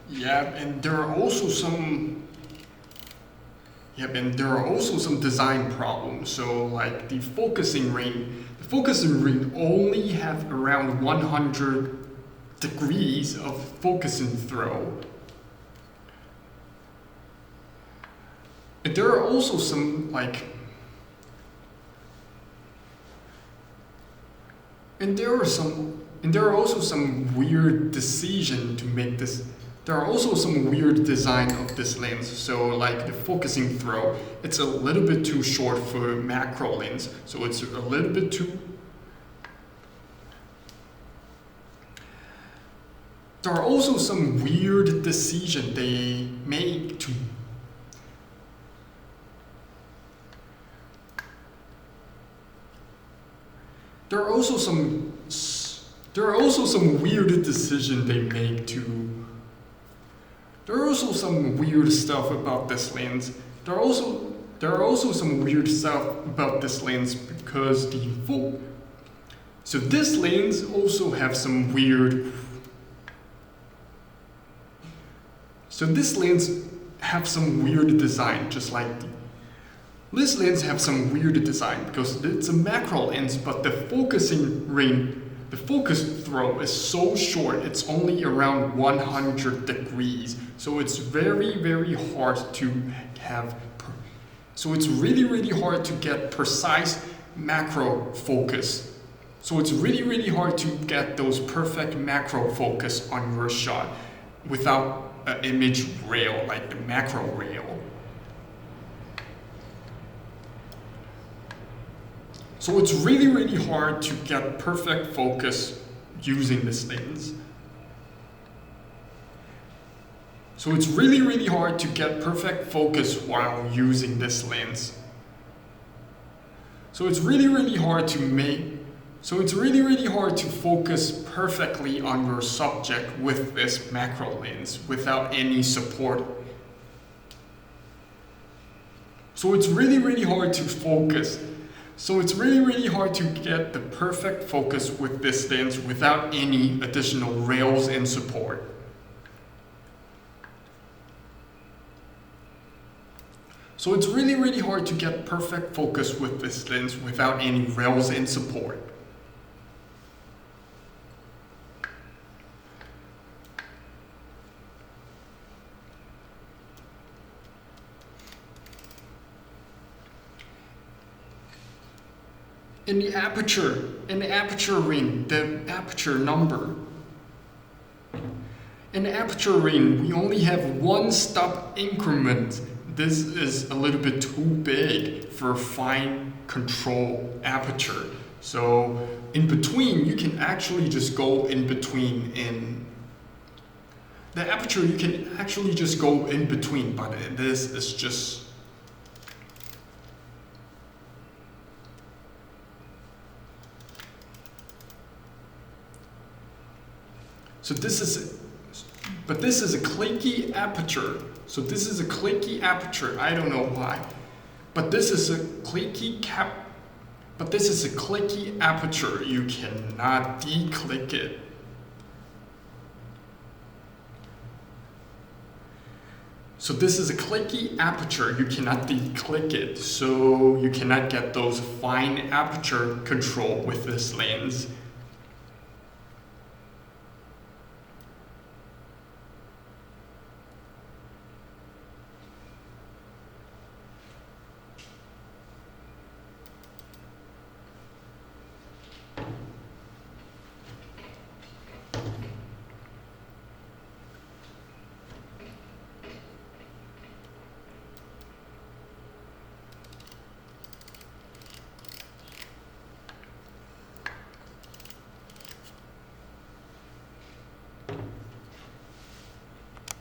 Yeah, and there are also some. Yep, and there are also some design problems. So like the focusing ring only have around 100 degrees of focusing throw. And there are also some like, and there are also some weird decision to make this. There are also some weird design of this lens. So like the focusing throw, it's a little bit too short for macro lens. So it's a little bit too. There are also some weird decision they make to. There are also some weird decision they make to. There are also some weird stuff about this lens. There are also some weird stuff about this lens because so this lens also have some weird. So this lens have some weird design, just like this lens have some weird design because it's a macro lens, but the focusing ring. The focus throw is so short, it's only around 100 degrees. So it's very, very hard to have, so it's really, really hard to get precise macro focus. So it's really, really hard to get those perfect macro focus on your shot without an image rail, like the macro rail. So it's really, really hard to get perfect focus using this lens. So it's really, really hard to get perfect focus while using this lens. So it's really, really hard to focus perfectly on your subject with this macro lens without any support. So it's really, really hard to focus. So it's really, really hard to get the perfect focus with this lens without any additional rails and support. So it's really, really hard to get perfect focus with this lens without any rails and support. In the aperture ring, the aperture number. In the aperture ring, we only have one stop increment. This is a little bit too big for fine control aperture. So in between, you can actually just go in between in the aperture, you can actually just go in between, but this is just. So this is a clicky aperture. So this is a clicky aperture. I don't know why, but this is a clicky aperture. You cannot declick it. So this is a clicky aperture. You cannot declick it. So you cannot get those fine aperture control with this lens.